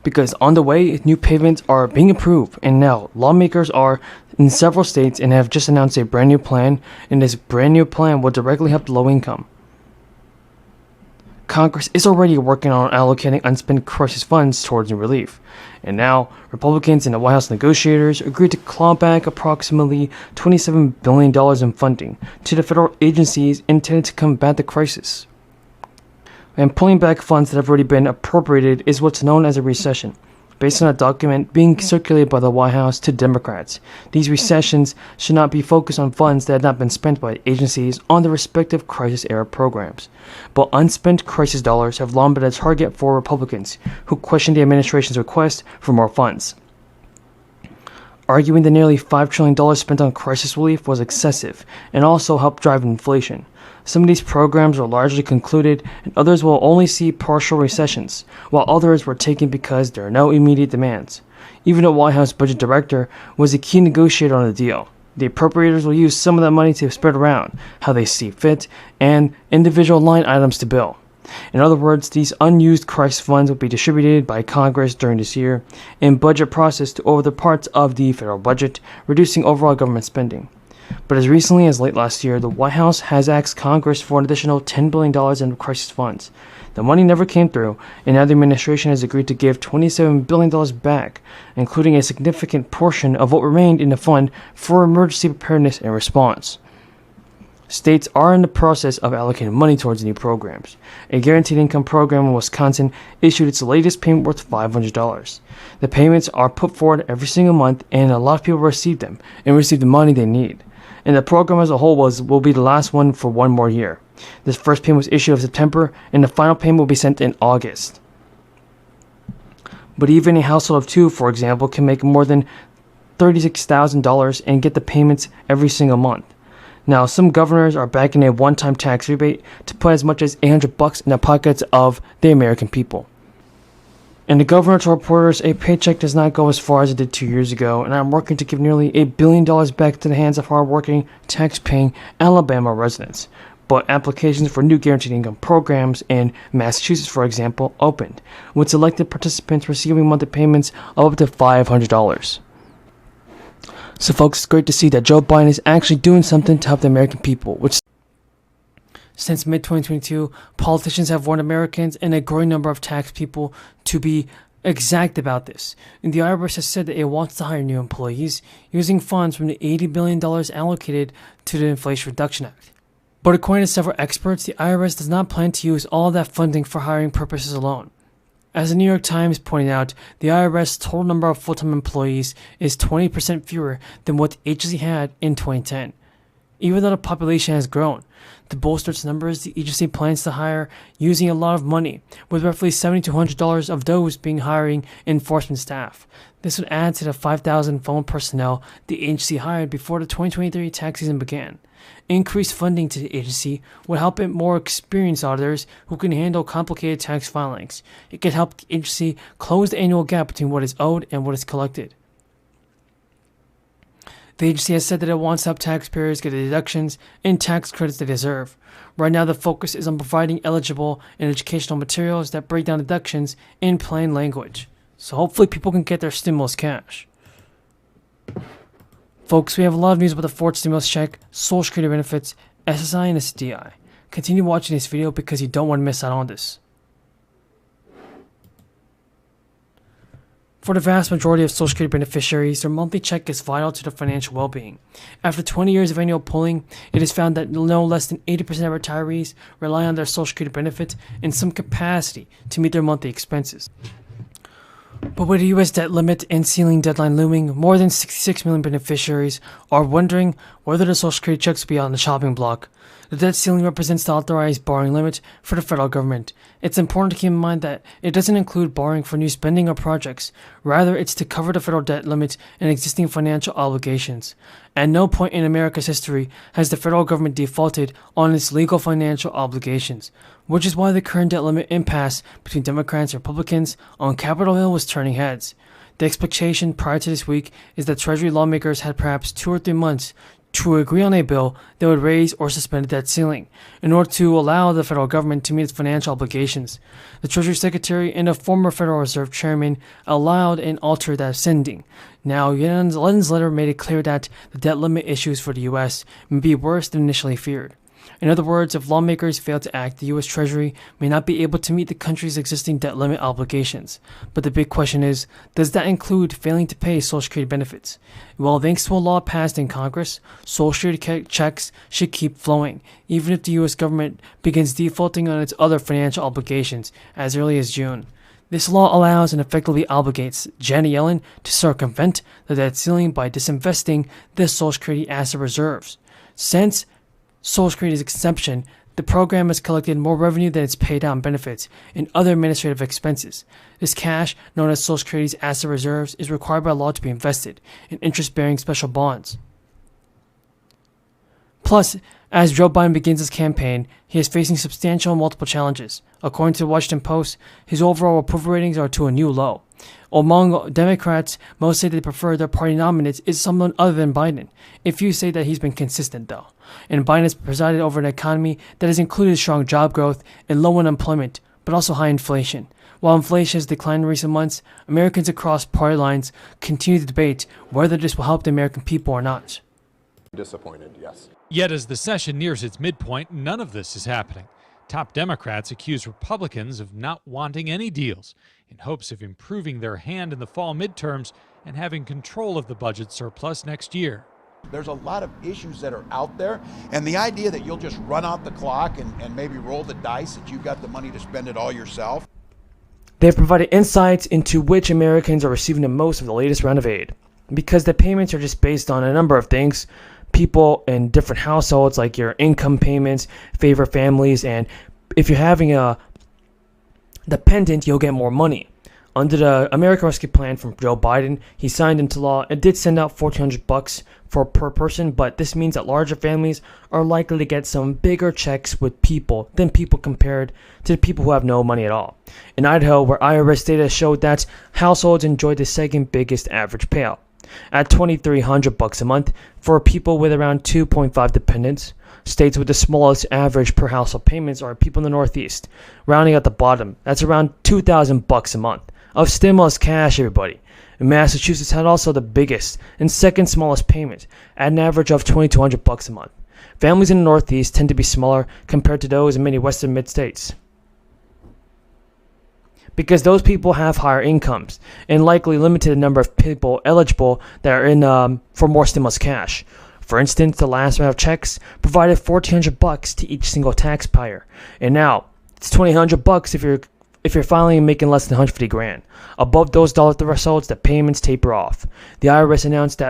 Because on the way, new pavements are being approved, and now lawmakers are in several states and have just announced a brand new plan, and this brand new plan will directly help the low income. Congress is already working on allocating unspent crisis funds towards new relief, and now Republicans and the White House negotiators agreed to claw back approximately $27 billion in funding to the federal agencies intended to combat the crisis. And pulling back funds that have already been appropriated is what's known as a recession, based on a document being circulated by the White House to Democrats. These recessions should not be focused on funds that had not been spent by agencies on the respective crisis-era programs. But unspent crisis dollars have long been a target for Republicans, who question the administration's request for more funds, arguing the nearly $5 trillion spent on crisis relief was excessive and also helped drive inflation. Some of these programs are largely concluded, and others will only see partial recessions, while others were taken because there are no immediate demands. Even the White House budget director was a key negotiator on the deal. The appropriators will use some of that money to spread around how they see fit and individual line items to bill. In other words, these unused crisis funds will be distributed by Congress during this year in budget process to other parts of the federal budget, reducing overall government spending. But as recently as late last year, the White House has asked Congress for an additional $10 billion in crisis funds. The money never came through, and now the administration has agreed to give $27 billion back, including a significant portion of what remained in the fund for emergency preparedness and response. States are in the process of allocating money towards new programs. A guaranteed income program in Wisconsin issued its latest payment worth $500. The payments are put forward every single month, and a lot of people receive them and receive the money they need. And the program as a whole will be the last one for one more year. This first payment was issued in September, and the final payment will be sent in August. But even a household of two, for example, can make more than $36,000 and get the payments every single month. Now, some governors are backing a one-time tax rebate to put as much as $800 in the pockets of the American people. And the governor told reporters a paycheck does not go as far as it did 2 years ago, and I'm working to give nearly $1 billion back to the hands of hard-working, tax-paying Alabama residents. But applications for new guaranteed income programs in Massachusetts, for example, opened, with selected participants receiving monthly payments of up to $500. So folks, it's great to see that Joe Biden is actually doing something to help the American people, which since mid-2022, politicians have warned Americans and a growing number of tax people to be exact about this. And the IRS has said that it wants to hire new employees using funds from the $80 billion allocated to the Inflation Reduction Act. But according to several experts, the IRS does not plan to use all of that funding for hiring purposes alone. As the New York Times pointed out, the IRS total number of full-time employees is 20% fewer than what the agency had in 2010. Even though the population has grown, to bolster its numbers, the agency plans to hire using a lot of money, with roughly $7,200 of those being hiring enforcement staff. This would add to the 5,000 phone personnel the agency hired before the 2023 tax season began. Increased funding to the agency would help it more experienced auditors who can handle complicated tax filings. It could help the agency close the annual gap between what is owed and what is collected. The agency has said that it wants to help taxpayers get the deductions and tax credits they deserve. Right now, the focus is on providing eligible and educational materials that break down deductions in plain language. So hopefully people can get their stimulus cash. Folks, we have a lot of news about the fourth stimulus check, Social Security benefits, SSI, and SSDI. Continue watching this video because you don't want to miss out on this. For the vast majority of Social Security beneficiaries, their monthly check is vital to their financial well-being. After 20 years of annual polling, it is found that no less than 80% of retirees rely on their Social Security benefit in some capacity to meet their monthly expenses. But with the U.S. debt limit and ceiling deadline looming, more than 66 million beneficiaries are wondering whether the Social Security checks will be on the chopping block. The debt ceiling represents the authorized borrowing limit for the federal government. It's important to keep in mind that it doesn't include borrowing for new spending or projects. Rather, it's to cover the federal debt limit and existing financial obligations. At no point in America's history has the federal government defaulted on its legal financial obligations, which is why the current debt limit impasse between Democrats and Republicans on Capitol Hill was turning heads. The expectation prior to this week is that Treasury lawmakers had perhaps 2 or 3 months to agree on a bill that would raise or suspend the debt ceiling in order to allow the federal government to meet its financial obligations. The Treasury Secretary and a former Federal Reserve Chairman allowed and altered that sending. Now, Yellen's letter made it clear that the debt limit issues for the U.S. may be worse than initially feared. In other words, if lawmakers fail to act, the U.S. Treasury may not be able to meet the country's existing debt limit obligations. But the big question is, does that include failing to pay Social Security benefits? Well, thanks to a law passed in Congress, Social Security checks should keep flowing, even if the U.S. government begins defaulting on its other financial obligations as early as June. This law allows and effectively obligates Janet Yellen to circumvent the debt ceiling by disinvesting the Social Security asset reserves. Since Social Security's exemption, the program has collected more revenue than it's paid out in benefits and other administrative expenses. This cash, known as Social Security's asset reserves, is required by law to be invested in interest-bearing special bonds. Plus, as Joe Biden begins his campaign, he is facing substantial and multiple challenges. According to the Washington Post, his overall approval ratings are to a new low. Among Democrats, most say they prefer their party nominee is someone other than Biden. A few say that he's been consistent, though. And Biden has presided over an economy that has included strong job growth and low unemployment, but also high inflation. While inflation has declined in recent months, Americans across party lines continue to debate whether this will help the American people or not. Disappointed, yes. Yet as the session nears its midpoint, none of this is happening. Top Democrats accuse Republicans of not wanting any deals in hopes of improving their hand in the fall midterms and having control of the budget surplus next year. There's a lot of issues that are out there, and the idea that you'll just run out the clock and maybe roll the dice that you've got the money to spend it all yourself. They've provided insights into which Americans are receiving the most of the latest round of aid, because the payments are just based on a number of things. People in different households, like your income payments, favor families, and if you're having a dependent, you'll get more money. Under the American Rescue Plan from Joe Biden, he signed into law. It did send out $1,400 per person, but this means that larger families are likely to get some bigger checks with people compared to the people who have no money at all. In Idaho, where IRS data showed that households enjoyed the second biggest average payout, at $2,300 a month for people with around 2.5 dependents. States with the smallest average per household payments are people in the Northeast, rounding at the bottom. That's around $2,000 a month of stimulus cash, everybody. And Massachusetts had also the biggest and second smallest payment at an average of $2,200 a month. Families in the Northeast tend to be smaller compared to those in many western mid-states, because those people have higher incomes and likely limited number of people eligible that are in for more stimulus cash. For instance, the last round of checks provided $1,400 to each single taxpayer, and now it's $2,800 if you're filing and making less than $150,000. Above those dollar thresholds, the payments taper off. The IRS announced that